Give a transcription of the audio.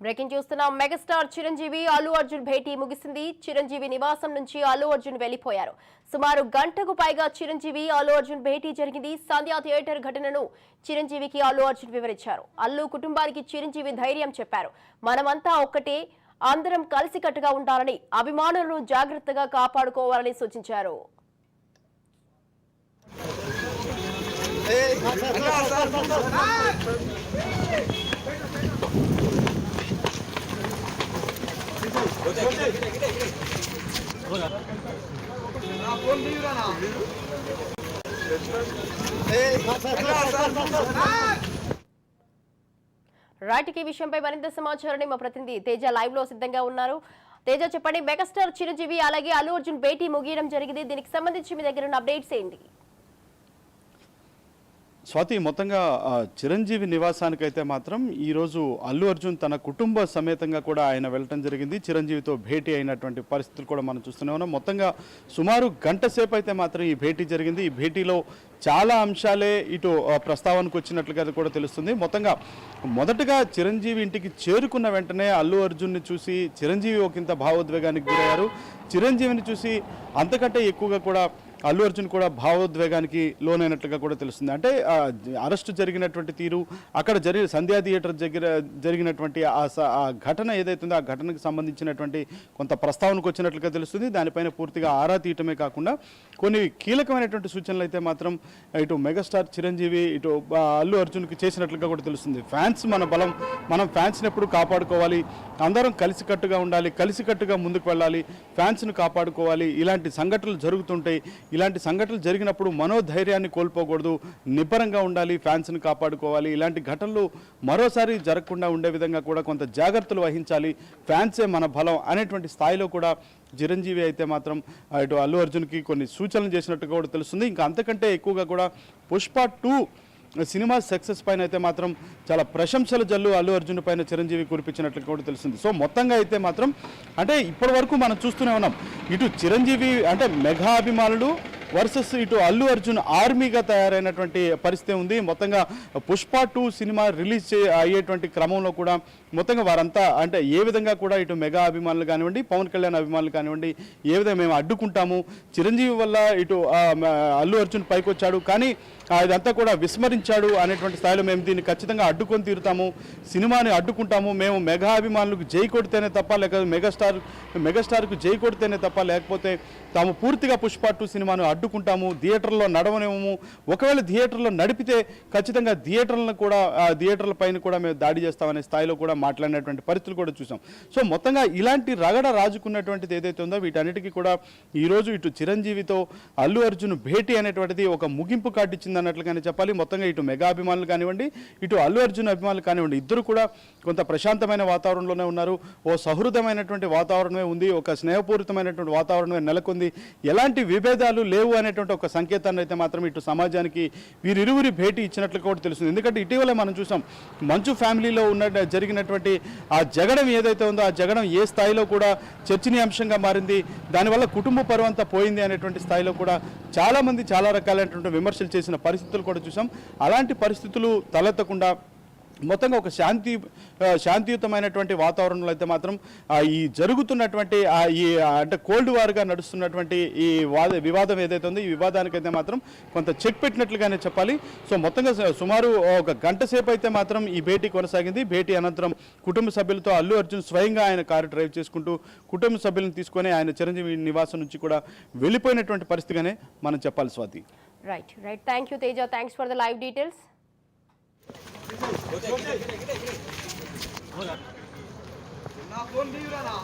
Breaking చూస్తున్నాం. Megastar Chiranjeevi Allu Arjun భేటీ ముగిసింది. చిరంజీవి నివాసం నుంచి అల్లు అర్జున్ వెళ్లిపోయారు. సుమారు గంటకు పైగా చిరంజీవి అల్లు అర్జున్ భేటీ జరిగింది. సంధ్యా థియేటర్ ఘటనను చిరంజీవికి అల్లు అర్జున్ వివరించారు. అల్లు కుటుంబానికి చిరంజీవి ధైర్యం చెప్పారు. మనమంతా ఒక్కటే, అందరం కలిసికట్టుగా ఉండాలని, అభిమానులను జాగ్రత్తగా కాపాడుకోవాలని సూచించారు. రైట్, ఈ విషయంపై మరింత సమాచారాన్ని మా ప్రతినిధి తేజ లైవ్ లో సిద్ధంగా ఉన్నారు. తేజ, చెప్పండి, మెగాస్టార్ చిరంజీవి అలాగే అల్లు అర్జున్ భేటీ ముగియడం జరిగింది. దీనికి సంబంధించి మీ దగ్గర ఉన్న అప్డేట్స్ ఏంటి? స్వాతి, మొత్తంగా చిరంజీవి నివాసానికైతే మాత్రం ఈరోజు అల్లు అర్జున్ తన కుటుంబ సమేతంగా కూడా ఆయన వెళ్ళటం జరిగింది. చిరంజీవితో భేటీ అయినటువంటి పరిస్థితులు కూడా మనం చూస్తూనే ఉన్నాం. మొత్తంగా సుమారు గంట సేపు అయితే మాత్రం ఈ భేటీ జరిగింది. ఈ భేటీలో చాలా అంశాలే ఇటు ప్రస్తావనకు వచ్చినట్లుగా కూడా తెలుస్తుంది. మొత్తంగా మొదటగా చిరంజీవి ఇంటికి చేరుకున్న వెంటనే అల్లు అర్జున్ని చూసి చిరంజీవి ఒకంత భావోద్వేగానికి గురయ్యారు. చిరంజీవిని చూసి అంతకంటే ఎక్కువగా కూడా అల్లు అర్జున్ కూడా భావోద్వేగానికి లోనైనట్లుగా కూడా తెలుస్తుంది. అంటే అరెస్టు జరిగినటువంటి తీరు, అక్కడ సంధ్యా థియేటర్ జరిగినటువంటి ఆ ఘటన ఏదైతుందో ఆ ఘటనకు సంబంధించినటువంటి కొంత ప్రస్తావనకు వచ్చినట్లుగా తెలుస్తుంది. దానిపైన పూర్తిగా ఆరా తీయటమే కాకుండా కొన్ని కీలకమైనటువంటి సూచనలు అయితే మాత్రం ఇటు మెగాస్టార్ చిరంజీవి ఇటు అల్లు అర్జున్కి చేసినట్లుగా కూడా తెలుస్తుంది. ఫ్యాన్స్ మన బలం, మనం ఫ్యాన్స్ని ఎప్పుడు కాపాడుకోవాలి, అందరం కలిసికట్టుగా ఉండాలి, కలిసికట్టుగా ముందుకు వెళ్ళాలి, ఫ్యాన్స్ను కాపాడుకోవాలి. ఇలాంటి సంఘటనలు జరుగుతుంటాయి. ఇలాంటి సంఘటనలు జరిగినప్పుడు మనోధైర్యాన్ని కోల్పోకూడదు, నిబ్బరంగా ఉండాలి, ఫ్యాన్స్ని కాపాడుకోవాలి. ఇలాంటి ఘటనలు మరోసారి జరగకుండా ఉండే విధంగా కూడా కొంత జాగ్రత్తలు వహించాలి, ఫ్యాన్సే మన బలం అనేటువంటి స్థాయిలో కూడా చిరంజీవి అయితే మాత్రం ఇటు అల్లు అర్జున్కి కొన్ని సూచనలు చేసినట్టుగా కూడా తెలుస్తుంది. ఇంకా అంతకంటే ఎక్కువగా కూడా పుష్ప 2 సినిమా సక్సెస్ పైన అయితే మాత్రం చాలా ప్రశంసలు జల్లు అల్లు అర్జున్ పైన చిరంజీవి కురిపించినట్లు కూడా తెలుస్తుంది. సో మొత్తంగా అయితే మాత్రం అంటే ఇప్పటి వరకు మనం చూస్తూనే ఉన్నాం, ఇటు చిరంజీవి అంటే మెగా అభిమానులు వర్సెస్ ఇటు అల్లు అర్జున్ ఆర్మీగా తయారైనటువంటి పరిస్థితి ఉంది. మొత్తంగా పుష్ప 2 సినిమా రిలీజ్ అయ్యేటువంటి క్రమంలో కూడా మొత్తంగా వారంతా అంటే ఏ విధంగా కూడా ఇటు మెగా అభిమానులు కానివ్వండి, పవన్ కళ్యాణ్ అభిమానులు కానివ్వండి, ఏ విధంగా మేము అడ్డుకుంటాము, చిరంజీవి వల్ల ఇటు అల్లు అర్జున్ పైకి వచ్చాడు కానీ ఇదంతా కూడా విస్మరించాడు అనేటువంటి స్థాయిలో మేము దీన్ని ఖచ్చితంగా అడ్డుకొని తీరుతాము, సినిమాని అడ్డుకుంటాము, మేము మెగా అభిమానులకు జై కొడితేనే తప్ప, లేక మెగాస్టార్కు జై కొడితేనే తప్ప, లేకపోతే తాము పూర్తిగా పుష్ప 2 సినిమాను అడ్డుకుంటాము, థియేటర్లో నడవనేమో, ఒకవేళ థియేటర్లో నడిపితే ఖచ్చితంగా థియేటర్ల పైన కూడా మేము దాడి చేస్తామనే స్థాయిలో కూడా మాట్లాడినటువంటి పరిస్థితులు కూడా చూసాం. సో మొత్తంగా ఇలాంటి రగడ రాజుకున్నటువంటిది ఏదైతే ఉందో వీటన్నిటికీ కూడా ఈరోజు ఇటు చిరంజీవితో అల్లు అర్జున్ భేటీ అనేటువంటిది ఒక ముగింపు కార్డు ఇచ్చింది అన్నట్లుగానే చెప్పాలి. మొత్తంగా ఇటు మెగా అభిమానులు కానివ్వండి, ఇటు అల్లు అర్జున్ అభిమానులు కానివ్వండి, ఇద్దరు కూడా కొంత ప్రశాంతమైన వాతావరణంలోనే ఉన్నారు. ఓ సహృదమైనటువంటి వాతావరణమే ఉంది, ఒక స్నేహపూరితమైనటువంటి వాతావరణమే నెలకొంది, ఎలాంటి విభేదాలు లేవు అనేటువంటి ఒక సంకేతాన్ని అయితే మాత్రం ఇటు సమాజానికి వీరిరువురి భేటీ ఇచ్చినట్లు కూడా తెలుస్తుంది. ఎందుకంటే ఇటీవల మనం చూసాం, మంచు ఫ్యామిలీలో జరిగినటువంటి ఆ జగడం ఏదైతే ఉందో ఆ జగడం ఏ స్థాయిలో కూడా చర్చనీయాంశంగా మారింది, దానివల్ల కుటుంబ పరువు అంతా పోయింది అనేటువంటి స్థాయిలో కూడా చాలామంది చాలా రకాలైనటువంటి విమర్శలు చేసిన పరిస్థితులు కూడా చూసాం. అలాంటి పరిస్థితులు తలెత్తకుండా మొత్తంగా ఒక శాంతియుతమైనటువంటి వాతావరణంలో అయితే మాత్రం ఈ జరుగుతున్నటువంటి ఈ అంటే కోల్డ్ వార్గా నడుస్తున్నటువంటి ఈ వివాదం ఏదైతే ఉందో ఈ వివాదానికైతే మాత్రం కొంత చెక్ పెట్టినట్లుగానే చెప్పాలి. సో మొత్తంగా సుమారు ఒక గంట సేపు అయితే మాత్రం ఈ భేటీ కొనసాగింది. భేటీ అనంతరం కుటుంబ సభ్యులతో అల్లు అర్జున్ స్వయంగా ఆయన కారు డ్రైవ్ చేసుకుంటూ కుటుంబ సభ్యులను తీసుకొని ఆయన చిరంజీవి నివాసం నుంచి కూడా వెళ్ళిపోయినటువంటి పరిస్థితిగానే మనం చెప్పాలి. Swathi, right, thank you Teja, thanks for the live details. నా ఫోన్ దిగురా.